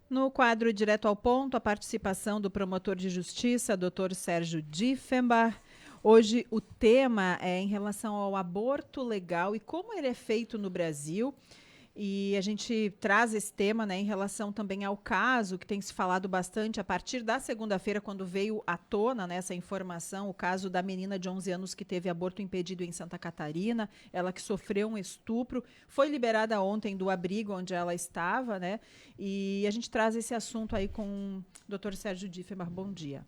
No quadro Direto ao Ponto, a participação do promotor de justiça, Dr. Sérgio Diefenbach. Hoje o tema é em relação ao aborto legal e como ele é feito no Brasil. E a gente traz esse tema, né, em relação também ao caso que tem se falado bastante a partir da segunda-feira, quando veio à tona, né, essa informação, o caso da menina de 11 anos que teve aborto impedido em Santa Catarina, ela que sofreu um estupro, foi liberada ontem do abrigo onde ela estava, né? E a gente traz esse assunto aí com o Dr. Sérgio Diefenbach. Bom dia.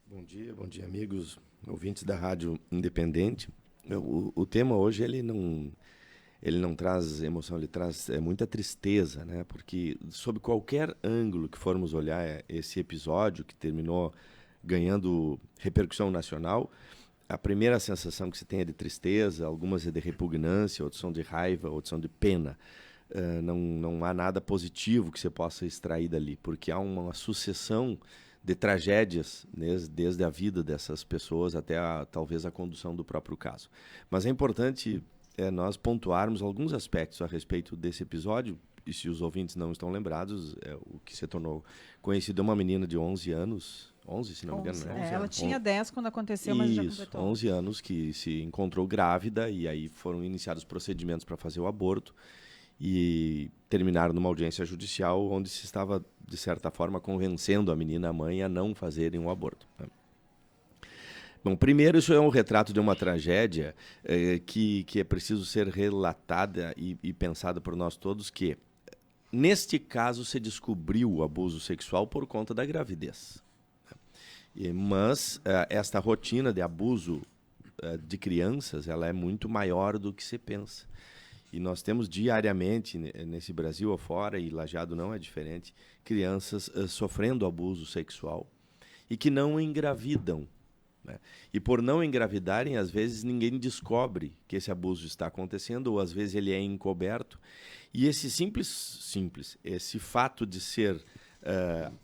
Bom dia, amigos, ouvintes da Rádio Independente. O tema hoje ele não traz emoção, ele traz muita tristeza, né? Porque sob qualquer ângulo que formos olhar esse episódio que terminou ganhando repercussão nacional, a primeira sensação que se tem é de tristeza, algumas é de repugnância, outras são de raiva, outras são de pena. Não há nada positivo que você possa extrair dali, porque há uma sucessão de tragédias, né, desde a vida dessas pessoas até talvez a condução do próprio caso. Mas é importante nós pontuarmos alguns aspectos a respeito desse episódio, e se os ouvintes não estão lembrados, o que se tornou conhecido é uma menina de 11 anos, 11 se não me engano, 11, né? 11 ela anos. tinha 10 quando aconteceu, mas já Isso, completou 11 anos que se encontrou grávida e aí foram iniciados procedimentos para fazer o aborto e terminaram numa audiência judicial onde se estava, de certa forma, convencendo a menina e a mãe a não fazerem o aborto, né? Bom, primeiro, isso é um retrato de uma tragédia que é preciso ser relatada e pensada por nós todos, que, neste caso, se descobriu o abuso sexual por conta da gravidez. Mas esta rotina de abuso de crianças, ela é muito maior do que se pensa. E nós temos diariamente, nesse Brasil afora, e Lajeado não é diferente, crianças sofrendo abuso sexual e que não engravidam, né? E por não engravidarem, às vezes ninguém descobre que esse abuso está acontecendo, ou às vezes ele é encoberto. E esse esse fato de ser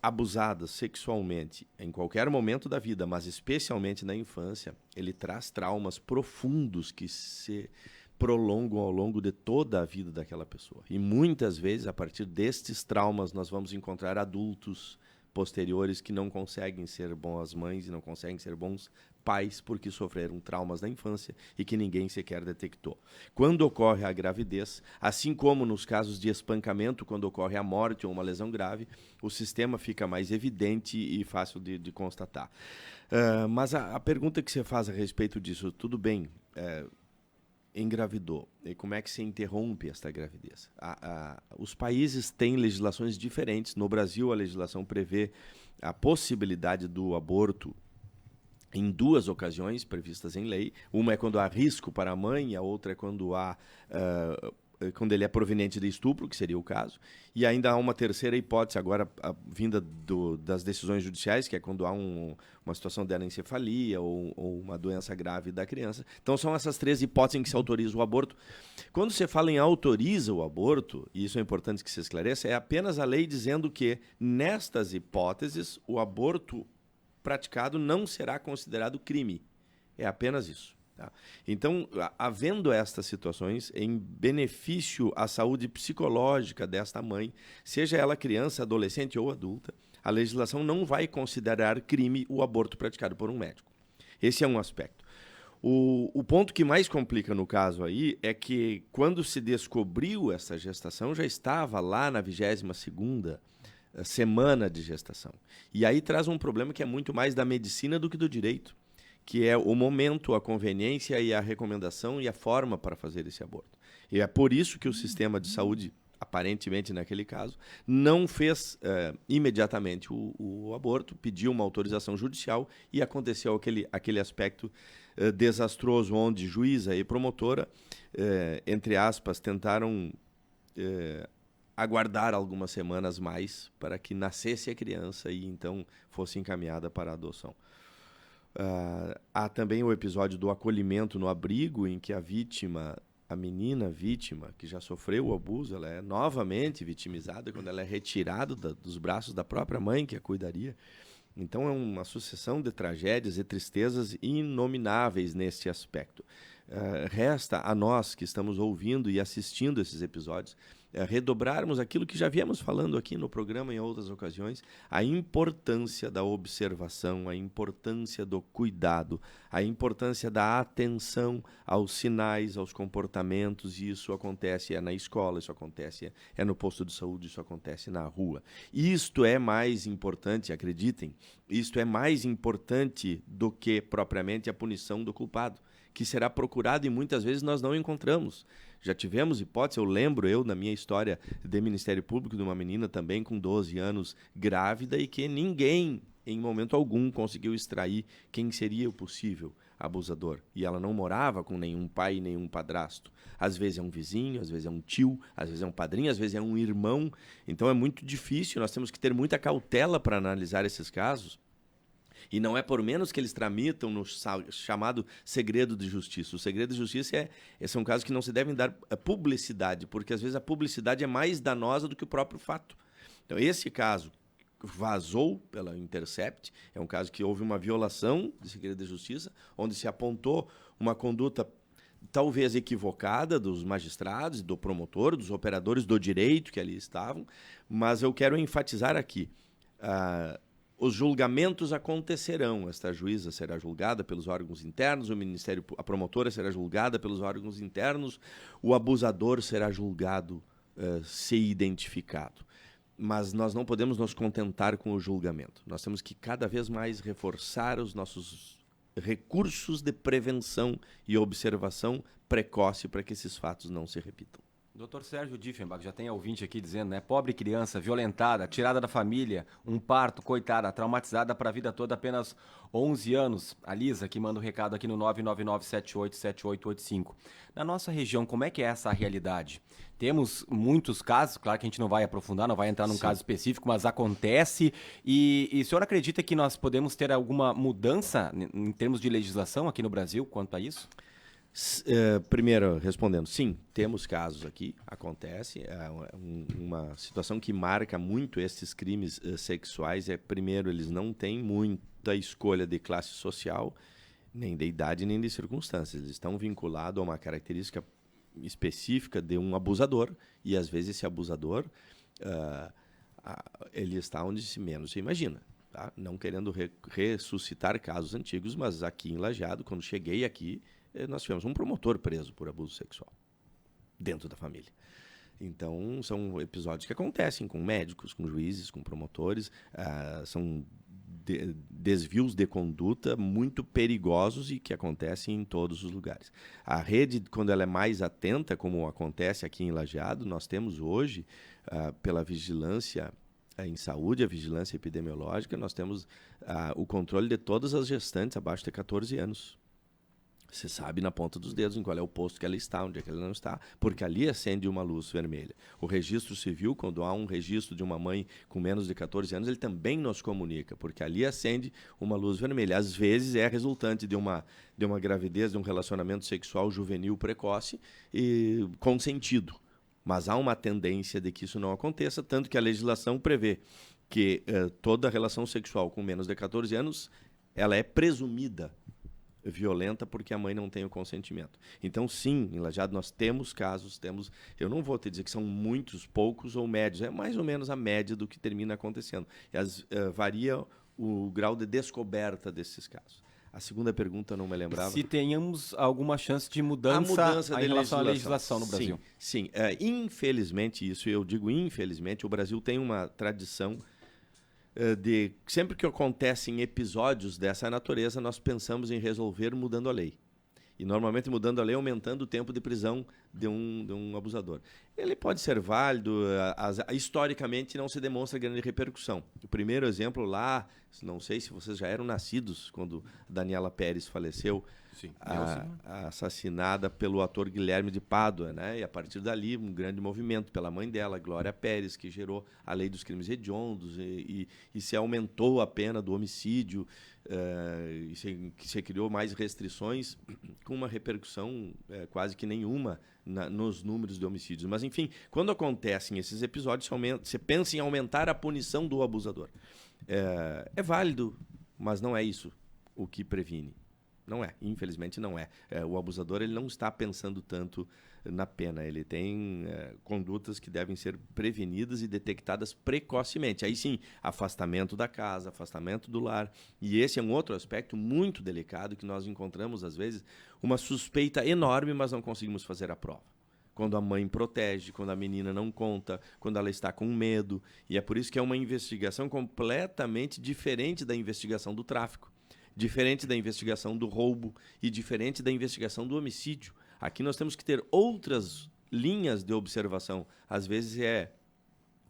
abusada sexualmente em qualquer momento da vida, mas especialmente na infância, ele traz traumas profundos que se prolongam ao longo de toda a vida daquela pessoa. E muitas vezes, a partir destes traumas, nós vamos encontrar adultos posteriores que não conseguem ser boas mães e não conseguem ser bons pais porque sofreram traumas na infância e que ninguém sequer detectou. Quando ocorre a gravidez, assim como nos casos de espancamento, quando ocorre a morte ou uma lesão grave, o sistema fica mais evidente e fácil de constatar. Mas a pergunta que você faz a respeito disso, tudo bem, engravidou. E como é que se interrompe esta gravidez? Os países têm legislações diferentes. No Brasil, a legislação prevê a possibilidade do aborto em duas ocasiões previstas em lei. Uma é quando há risco para a mãe, e a outra é quando quando ele é proveniente de estupro, que seria o caso. E ainda há uma terceira hipótese, agora vinda das decisões judiciais, que é quando há uma situação de anencefalia ou uma doença grave da criança. Então são essas três hipóteses em que se autoriza o aborto. Quando você fala em autoriza o aborto, e isso é importante que se esclareça, é apenas a lei dizendo que, nestas hipóteses, o aborto praticado não será considerado crime. É apenas isso. Tá? Então, havendo estas situações em benefício à saúde psicológica desta mãe, seja ela criança, adolescente ou adulta, a legislação não vai considerar crime o aborto praticado por um médico. Esse é um aspecto. O ponto que mais complica no caso aí é que, quando se descobriu essa gestação, já estava lá na 22ª semana de gestação. E aí traz um problema que é muito mais da medicina do que do direito, que é o momento, a conveniência e a recomendação e a forma para fazer esse aborto. E é por isso que o sistema de saúde, aparentemente naquele caso, não fez imediatamente o aborto, pediu uma autorização judicial e aconteceu aquele aspecto desastroso onde juíza e promotora, entre aspas, tentaram aguardar algumas semanas mais para que nascesse a criança e então fosse encaminhada para a adoção. Há também o episódio do acolhimento no abrigo, em que a menina vítima, que já sofreu o abuso, ela é novamente vitimizada quando ela é retirada dos braços da própria mãe que a cuidaria. Então é uma sucessão de tragédias e tristezas inomináveis neste aspecto. Resta a nós que estamos ouvindo e assistindo esses episódios redobrarmos aquilo que já viemos falando aqui no programa em outras ocasiões, a importância da observação, a importância do cuidado, a importância da atenção aos sinais, aos comportamentos, e isso acontece na escola, isso acontece no posto de saúde, isso acontece na rua. Isto é mais importante, acreditem, isto é mais importante do que propriamente a punição do culpado, que será procurado e muitas vezes nós não encontramos. Já tivemos hipótese, eu na minha história de Ministério Público, de uma menina também com 12 anos grávida e que ninguém, em momento algum, conseguiu extrair quem seria o possível abusador. E ela não morava com nenhum pai, nenhum padrasto. Às vezes é um vizinho, às vezes é um tio, às vezes é um padrinho, às vezes é um irmão. Então é muito difícil, nós temos que ter muita cautela para analisar esses casos. E não é por menos que eles tramitam no chamado segredo de justiça. O segredo de justiça são casos que não se devem dar publicidade, porque às vezes a publicidade é mais danosa do que o próprio fato. Então, esse caso vazou pela Intercept, é um caso que houve uma violação de segredo de justiça, onde se apontou uma conduta talvez equivocada dos magistrados, do promotor, dos operadores do direito que ali estavam, mas eu quero enfatizar aqui, os julgamentos acontecerão. Esta juíza será julgada pelos órgãos internos, a promotora será julgada pelos órgãos internos, o abusador será julgado se identificado. Mas nós não podemos nos contentar com o julgamento. Nós temos que cada vez mais reforçar os nossos recursos de prevenção e observação precoce para que esses fatos não se repitam. Dr. Sérgio Diefenbach, já tem ouvinte aqui dizendo, né? Pobre criança, violentada, tirada da família, um parto, coitada, traumatizada para a vida toda, apenas 11 anos. A Lisa, que manda um recado aqui no 999787885. Na nossa região, como é que é essa realidade? Temos muitos casos, claro que a gente não vai aprofundar, não vai entrar num caso específico, mas acontece. E o senhor acredita que nós podemos ter alguma mudança em termos de legislação aqui no Brasil quanto a isso? Primeiro, respondendo, sim, temos casos aqui, acontece. Uma situação que marca muito esses crimes sexuais primeiro, eles não têm muita escolha de classe social, nem de idade, nem de circunstâncias. Eles estão vinculados a uma característica específica de um abusador, e às vezes esse abusador, ele está onde menos se imagina. Tá? Não querendo ressuscitar casos antigos, mas aqui em Lajeado, quando cheguei aqui, nós tivemos um promotor preso por abuso sexual dentro da família. Então, são episódios que acontecem com médicos, com juízes, com promotores. São desvios de conduta muito perigosos e que acontecem em todos os lugares. A rede, quando ela é mais atenta, como acontece aqui em Lajeado, nós temos hoje, pela vigilância em saúde, a vigilância epidemiológica, nós temos o controle de todas as gestantes abaixo de 14 anos. Você sabe na ponta dos dedos em qual é o posto que ela está, onde é que ela não está, porque ali acende uma luz vermelha. O registro civil, quando há um registro de uma mãe com menos de 14 anos, ele também nos comunica, porque ali acende uma luz vermelha. Às vezes é resultante de uma gravidez, de um relacionamento sexual juvenil precoce e consentido. Mas há uma tendência de que isso não aconteça, tanto que a legislação prevê que toda relação sexual com menos de 14 anos ela é presumida violenta porque a mãe não tem o consentimento. Então, sim, em Lajeado nós temos casos, eu não vou te dizer que são muitos, poucos ou médios, é mais ou menos a média do que termina acontecendo. Varia o grau de descoberta desses casos. A segunda pergunta eu não me lembrava. Se tenhamos alguma chance de mudança em relação à legislação no Brasil. Sim. Infelizmente, isso eu digo infelizmente, o Brasil tem uma tradição de sempre que acontecem episódios dessa natureza, nós pensamos em resolver mudando a lei. E normalmente mudando a lei, aumentando o tempo de prisão de um abusador. Ele pode ser válido, historicamente não se demonstra grande repercussão. O primeiro exemplo lá, não sei se vocês já eram nascidos quando Daniela Pérez faleceu, sim, assassinada pelo ator Guilherme de Pádua, né? E a partir dali um grande movimento pela mãe dela, Glória Pérez, que gerou a lei dos crimes hediondos e se aumentou a pena do homicídio, que se criou mais restrições com uma repercussão quase que nenhuma nos números de homicídios. Mas, enfim, quando acontecem esses episódios, você pensa em aumentar a punição do abusador. É válido, mas não é isso o que previne. Não é, infelizmente não é. O abusador ele não está pensando tanto na pena. Ele tem condutas que devem ser prevenidas e detectadas precocemente. Aí sim, afastamento da casa, afastamento do lar. E esse é um outro aspecto muito delicado que nós encontramos, às vezes, uma suspeita enorme, mas não conseguimos fazer a prova. Quando a mãe protege, quando a menina não conta, quando ela está com medo. E é por isso que é uma investigação completamente diferente da investigação do tráfico, diferente da investigação do roubo e diferente da investigação do homicídio. Aqui nós temos que ter outras linhas de observação. Às vezes é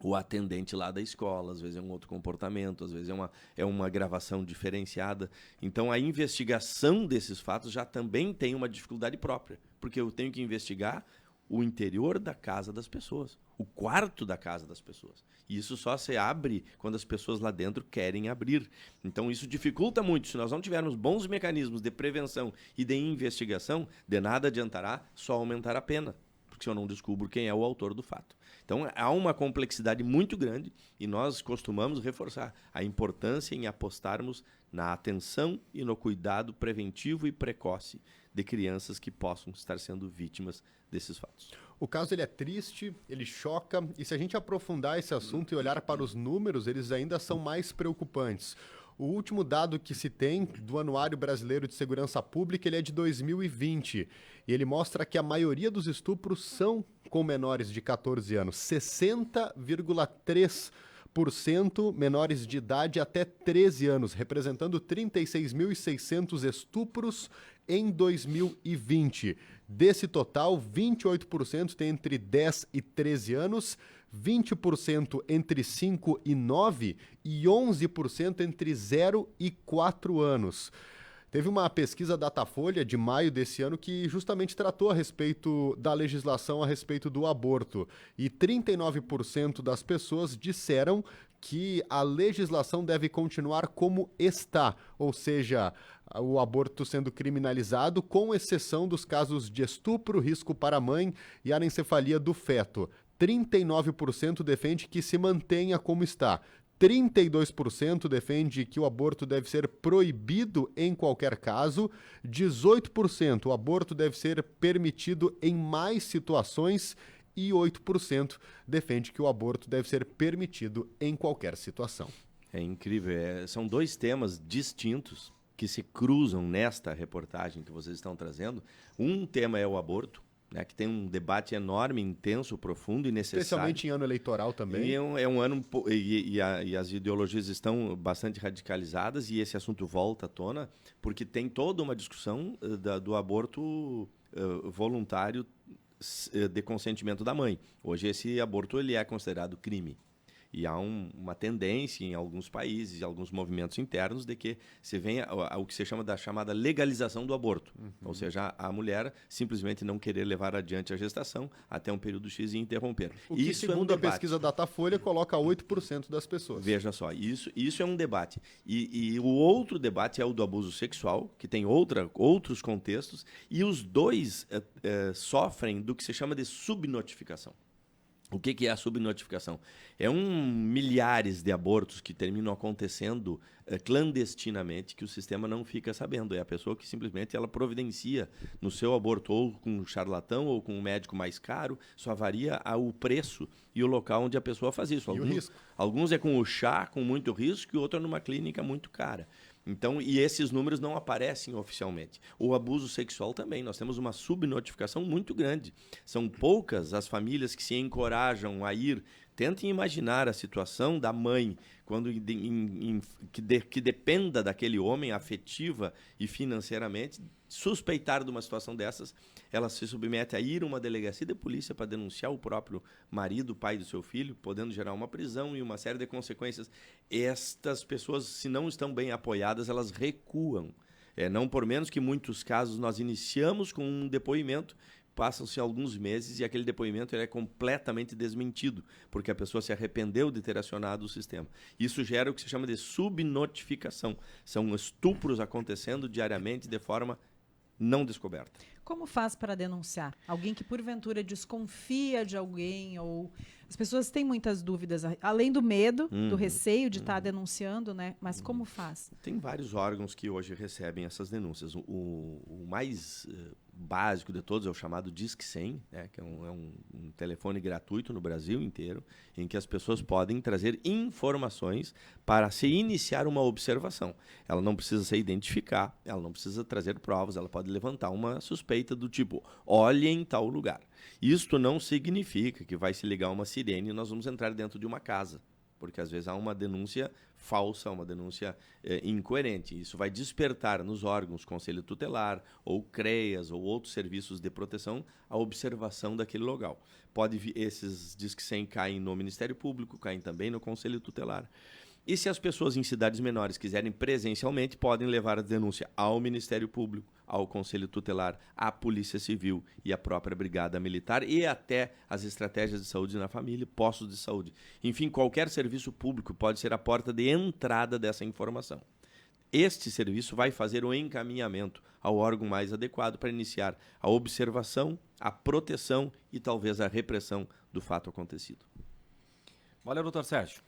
o atendente lá da escola, às vezes é um outro comportamento, às vezes é uma gravação diferenciada. Então, a investigação desses fatos já também tem uma dificuldade própria, porque eu tenho que investigar o interior da casa das pessoas, o quarto da casa das pessoas. E isso só se abre quando as pessoas lá dentro querem abrir. Então isso dificulta muito. Se nós não tivermos bons mecanismos de prevenção e de investigação, de nada adiantará só aumentar a pena, porque se eu não descubro quem é o autor do fato. Então há uma complexidade muito grande e nós costumamos reforçar a importância em apostarmos na atenção e no cuidado preventivo e precoce de crianças que possam estar sendo vítimas desses fatos. O caso ele é triste, ele choca, e se a gente aprofundar esse assunto e olhar para os números, eles ainda são mais preocupantes. O último dado que se tem do Anuário Brasileiro de Segurança Pública, ele é de 2020, e ele mostra que a maioria dos estupros são com menores de 14 anos, 60,3% menores de idade até 13 anos, representando 36.600 estupros em 2020. Desse total, 28% tem entre 10 e 13 anos, 20% entre 5 e 9 e 11% entre 0 e 4 anos. Teve uma pesquisa Datafolha de maio desse ano que justamente tratou a respeito da legislação a respeito do aborto. E 39% das pessoas disseram que a legislação deve continuar como está, ou seja, o aborto sendo criminalizado, com exceção dos casos de estupro, risco para a mãe e anencefalia do feto. 39% defende que se mantenha como está. 32% defende que o aborto deve ser proibido em qualquer caso. 18% o aborto deve ser permitido em mais situações. E 8% defende que o aborto deve ser permitido em qualquer situação. É incrível. São dois temas distintos que se cruzam nesta reportagem que vocês estão trazendo. Um tema é o aborto, né, que tem um debate enorme, intenso, profundo e necessário. Especialmente em ano eleitoral também. E é um ano e as ideologias estão bastante radicalizadas e esse assunto volta à tona porque tem toda uma discussão do aborto voluntário de consentimento da mãe. Hoje esse aborto ele é considerado crime. E há uma tendência em alguns países, em alguns movimentos internos, de que se venha o que se chama da chamada legalização do aborto. Ou seja, a mulher simplesmente não querer levar adiante a gestação até um período X e interromper. O que, segundo a pesquisa Datafolha, coloca 8% das pessoas. Veja só, isso é um debate. E o outro debate é o do abuso sexual, que tem outros contextos, e os dois sofrem do que se chama de subnotificação. O que é a subnotificação? Milhares de abortos que terminam acontecendo clandestinamente que o sistema não fica sabendo. É a pessoa que simplesmente ela providencia no seu aborto ou com um charlatão ou com um médico mais caro, só varia o preço e o local onde a pessoa faz isso. Alguns é com o chá, com muito risco, e outro é numa clínica muito cara. Então, e esses números não aparecem oficialmente. O abuso sexual também. Nós temos uma subnotificação muito grande. São poucas as famílias que se encorajam a ir. Tentem imaginar a situação da mãe quando que dependa daquele homem afetiva e financeiramente, suspeitar de uma situação dessas, ela se submete a ir a uma delegacia de polícia para denunciar o próprio marido, pai do seu filho, podendo gerar uma prisão e uma série de consequências. Estas pessoas, se não estão bem apoiadas, elas recuam. Não por menos que em muitos casos nós iniciamos com um depoimento, passam-se alguns meses e aquele depoimento é completamente desmentido, porque a pessoa se arrependeu de ter acionado o sistema. Isso gera o que se chama de subnotificação. São estupros acontecendo diariamente de forma não descoberta. Como faz para denunciar? Alguém que porventura desconfia de alguém ou... As pessoas têm muitas dúvidas, além do medo, do receio de estar denunciando, né? Mas como faz? Tem vários órgãos que hoje recebem essas denúncias. O mais básico de todos é o chamado Disque 100, né, que é um telefone gratuito no Brasil inteiro, em que as pessoas podem trazer informações para se iniciar uma observação. Ela não precisa se identificar, ela não precisa trazer provas, ela pode levantar uma suspeita do tipo, olhe em tal lugar. Isto não significa que vai se ligar uma sirene e nós vamos entrar dentro de uma casa, porque às vezes há uma denúncia falsa, uma denúncia incoerente. Isso vai despertar nos órgãos, Conselho Tutelar, ou CREAS, ou outros serviços de proteção, a observação daquele local. Esses Disque 100 caem no Ministério Público, caem também no Conselho Tutelar. E se as pessoas em cidades menores quiserem presencialmente, podem levar a denúncia ao Ministério Público, ao Conselho Tutelar, à Polícia Civil e à própria Brigada Militar e até as estratégias de saúde na família, postos de saúde. Enfim, qualquer serviço público pode ser a porta de entrada dessa informação. Este serviço vai fazer o encaminhamento ao órgão mais adequado para iniciar a observação, a proteção e talvez a repressão do fato acontecido. Valeu, doutor Sérgio.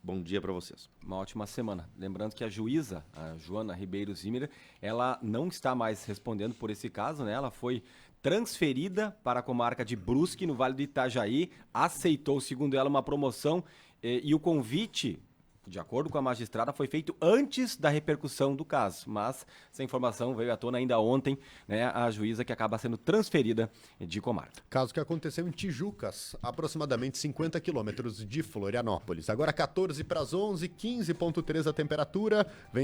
Bom dia para vocês. Uma ótima semana. Lembrando que a juíza, a Joana Ribeiro Zimmer, ela não está mais respondendo por esse caso, né? Ela foi transferida para a comarca de Brusque, no Vale do Itajaí, aceitou, segundo ela, uma promoção e o convite, de acordo com a magistrada, foi feito antes da repercussão do caso. Mas essa informação veio à tona ainda ontem, né? A juíza que acaba sendo transferida de comarca. Caso que aconteceu em Tijucas, aproximadamente 50 quilômetros de Florianópolis. Agora 14 para as 11, 15,3 a temperatura.